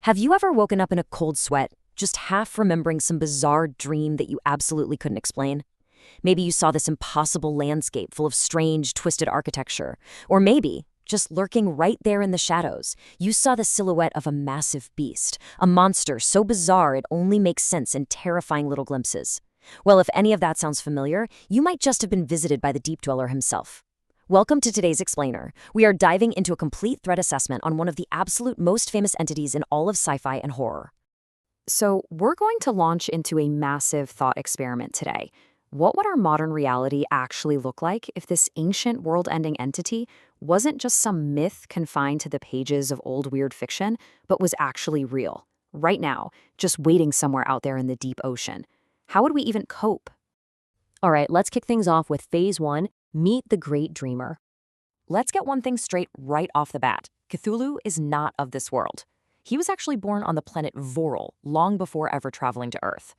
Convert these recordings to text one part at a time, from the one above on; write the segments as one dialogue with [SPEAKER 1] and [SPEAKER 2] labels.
[SPEAKER 1] Have you ever woken up in a cold sweat, just half remembering some bizarre dream that you absolutely couldn't explain? Maybe you saw this impossible landscape full of strange, twisted architecture. Or maybe, just lurking right there in the shadows, you saw the silhouette of a massive beast, a monster so bizarre it only makes sense in terrifying little glimpses. Well, if any of that sounds familiar, you might just have been visited by the deep dweller himself. Welcome to today's Explainer. We are diving into a complete threat assessment on one of the absolute most famous entities in all of sci-fi and horror. So, we're going to launch into a massive thought experiment today. What would our modern reality actually look like if this ancient world-ending entity wasn't just some myth confined to the pages of old weird fiction, but was actually real, right now, just waiting somewhere out there in the deep ocean? How would we even cope? All right, let's kick things off with Phase 1, Meet the Great Dreamer. Let's get one thing straight right off the bat. Cthulhu is not of this world. He was actually born on the planet Vorel long before ever traveling to Earth.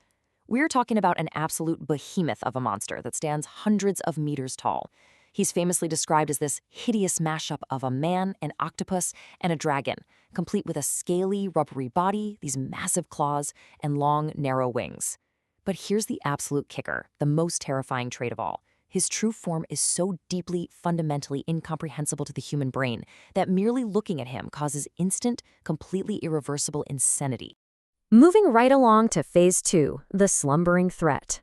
[SPEAKER 1] We're talking about an absolute behemoth of a monster that stands hundreds of meters tall. He's famously described as this hideous mashup of a man, an octopus, and a dragon, complete with a scaly, rubbery body, these massive claws, and long, narrow wings. But here's the absolute kicker, the most terrifying trait of all. His true form is so deeply, fundamentally incomprehensible to the human brain that merely looking at him causes instant, completely irreversible insanity. Moving right along to Phase 2, the slumbering threat.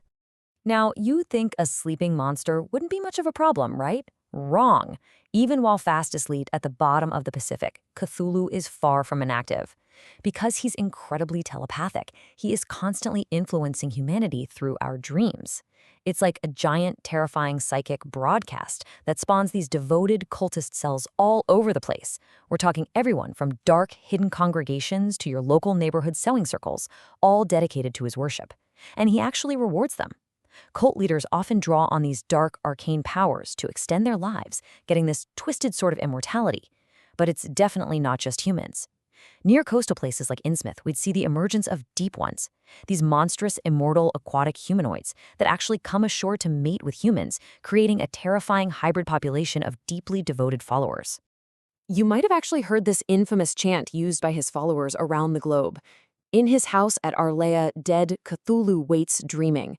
[SPEAKER 1] Now, you'd think a sleeping monster wouldn't be much of a problem, right? Wrong. Even while fast asleep at the bottom of the Pacific, Cthulhu is far from inactive. Because he's incredibly telepathic, he is constantly influencing humanity through our dreams. It's like a giant, terrifying psychic broadcast that spawns these devoted cultist cells all over the place. We're talking everyone from dark, hidden congregations to your local neighborhood sewing circles, all dedicated to his worship. And he actually rewards them. Cult leaders often draw on these dark, arcane powers to extend their lives, getting this twisted sort of immortality. But it's definitely not just humans. Near coastal places like Innsmouth, we'd see the emergence of deep ones, these monstrous, immortal, aquatic humanoids that actually come ashore to mate with humans, creating a terrifying hybrid population of deeply devoted followers. You might have actually heard this infamous chant used by his followers around the globe. In his house at Arlea, dead Cthulhu waits dreaming.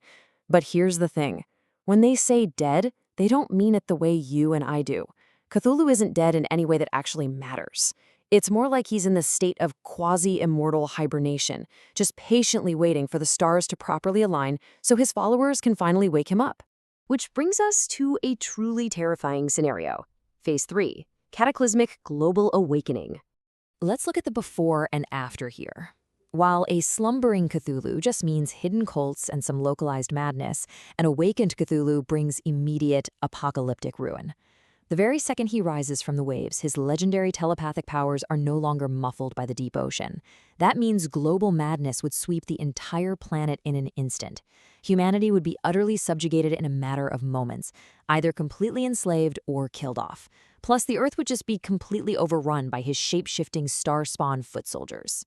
[SPEAKER 1] But here's the thing. When they say dead, they don't mean it the way you and I do. Cthulhu isn't dead in any way that actually matters. It's more like he's in this state of quasi-immortal hibernation, just patiently waiting for the stars to properly align so his followers can finally wake him up. Which brings us to a truly terrifying scenario. Phase 3, Cataclysmic Global Awakening. Let's look at the before and after here. While a slumbering Cthulhu just means hidden cults and some localized madness, an awakened Cthulhu brings immediate apocalyptic ruin. The very second he rises from the waves, his legendary telepathic powers are no longer muffled by the deep ocean. That means global madness would sweep the entire planet in an instant. Humanity would be utterly subjugated in a matter of moments, either completely enslaved or killed off. Plus, the Earth would just be completely overrun by his shape-shifting star-spawn foot soldiers.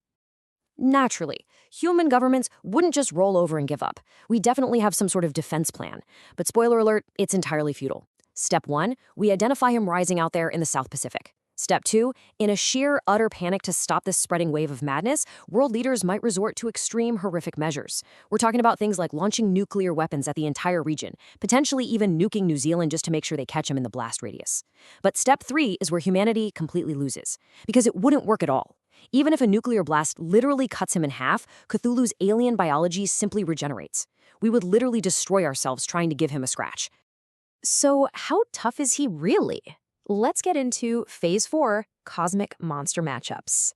[SPEAKER 1] Naturally, human governments wouldn't just roll over and give up. We definitely have some sort of defense plan. But spoiler alert, it's entirely futile. Step 1, we identify him rising out there in the South Pacific. Step 2, in a sheer, utter panic to stop this spreading wave of madness, world leaders might resort to extreme, horrific measures. We're talking about things like launching nuclear weapons at the entire region, potentially even nuking New Zealand just to make sure they catch him in the blast radius. But step 3 is where humanity completely loses, because it wouldn't work at all. Even if a nuclear blast literally cuts him in half, Cthulhu's alien biology simply regenerates. We would literally destroy ourselves trying to give him a scratch. So how tough is he really? Let's get into Phase 4, Cosmic Monster Matchups.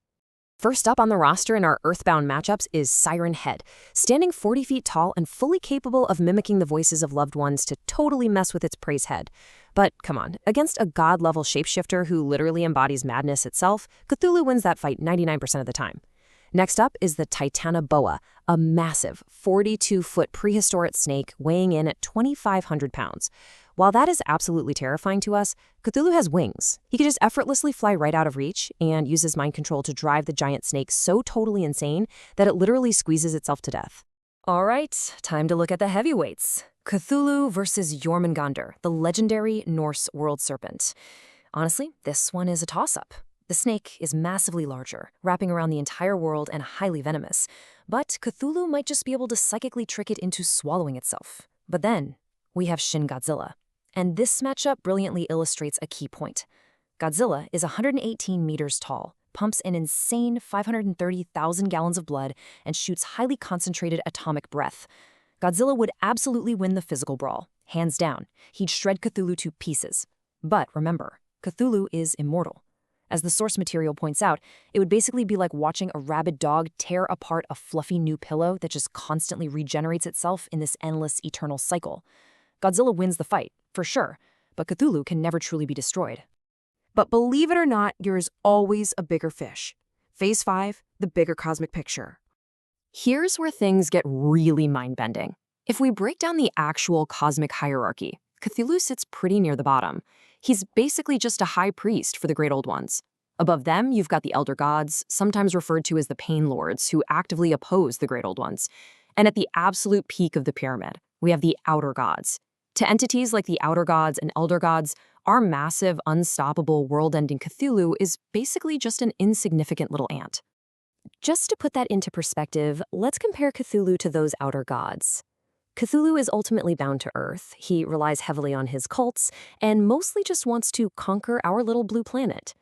[SPEAKER 1] First up on the roster in our Earthbound matchups is Siren Head, standing 40 feet tall and fully capable of mimicking the voices of loved ones to totally mess with its prey's head. But come on, against a god-level shapeshifter who literally embodies madness itself, Cthulhu wins that fight 99% of the time. Next up is the Titanoboa, a massive 42-foot prehistoric snake weighing in at 2,500 pounds. While that is absolutely terrifying to us, Cthulhu has wings. He can just effortlessly fly right out of reach and uses mind control to drive the giant snake so totally insane that it literally squeezes itself to death. All right, time to look at the heavyweights. Cthulhu versus Jormungandr, the legendary Norse world serpent. Honestly, this one is a toss-up. The snake is massively larger, wrapping around the entire world and highly venomous. But Cthulhu might just be able to psychically trick it into swallowing itself. But then, we have Shin Godzilla. And this matchup brilliantly illustrates a key point. Godzilla is 118 meters tall, pumps an insane 530,000 gallons of blood, and shoots highly concentrated atomic breath. Godzilla would absolutely win the physical brawl, hands down. He'd shred Cthulhu to pieces. But remember, Cthulhu is immortal. As the source material points out, it would basically be like watching a rabid dog tear apart a fluffy new pillow that just constantly regenerates itself in this endless, eternal cycle. Godzilla wins the fight, for sure, but Cthulhu can never truly be destroyed.
[SPEAKER 2] But believe it or not, there is always a bigger fish. Phase 5, the bigger cosmic picture.
[SPEAKER 1] Here's where things get really mind-bending. If we break down the actual cosmic hierarchy, Cthulhu sits pretty near the bottom. He's basically just a high priest for the Great Old Ones. Above them, you've got the Elder Gods, sometimes referred to as the Pain Lords, who actively oppose the Great Old Ones. And at the absolute peak of the pyramid, we have the Outer Gods. To entities like the Outer Gods and Elder Gods, our massive, unstoppable, world-ending Cthulhu is basically just an insignificant little ant. Just to put that into perspective, let's compare Cthulhu to those Outer Gods. Cthulhu is ultimately bound to Earth, he relies heavily on his cults, and mostly just wants to conquer our little blue planet.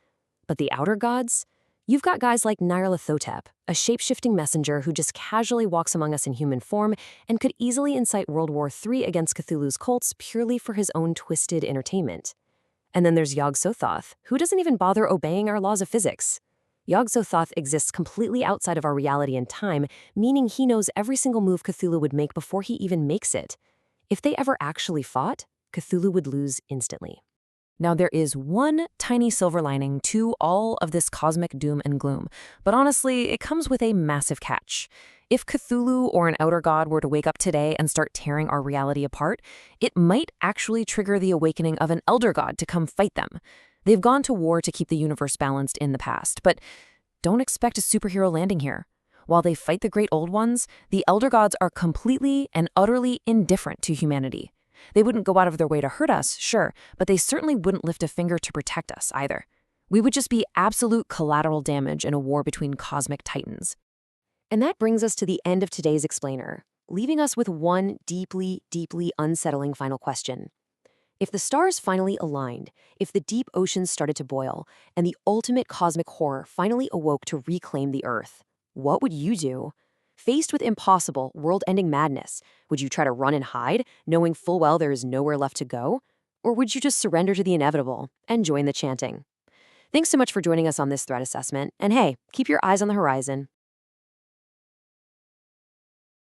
[SPEAKER 1] But the Outer Gods? You've got guys like Nyarlathotep, a shape-shifting messenger who just casually walks among us in human form and could easily incite World War III against Cthulhu's cults purely for his own twisted entertainment. And then there's Yog-Sothoth, who doesn't even bother obeying our laws of physics. Yog-Sothoth exists completely outside of our reality and time, meaning he knows every single move Cthulhu would make before he even makes it. If they ever actually fought, Cthulhu would lose instantly. Now, there is one tiny silver lining to all of this cosmic doom and gloom, but honestly, it comes with a massive catch. If Cthulhu or an outer god were to wake up today and start tearing our reality apart, it might actually trigger the awakening of an elder god to come fight them. They've gone to war to keep the universe balanced in the past, but don't expect a superhero landing here. While they fight the Great Old Ones, the Elder Gods are completely and utterly indifferent to humanity. They wouldn't go out of their way to hurt us, sure, but they certainly wouldn't lift a finger to protect us either. We would just be absolute collateral damage in a war between cosmic titans. And that brings us to the end of today's explainer, leaving us with one deeply, deeply unsettling final question. If the stars finally aligned, if the deep oceans started to boil, and the ultimate cosmic horror finally awoke to reclaim the Earth, what would you do? Faced with impossible, world-ending madness, would you try to run and hide, knowing full well there is nowhere left to go? Or would you just surrender to the inevitable and join the chanting? Thanks so much for joining us on this threat assessment, and hey, keep your eyes on the horizon.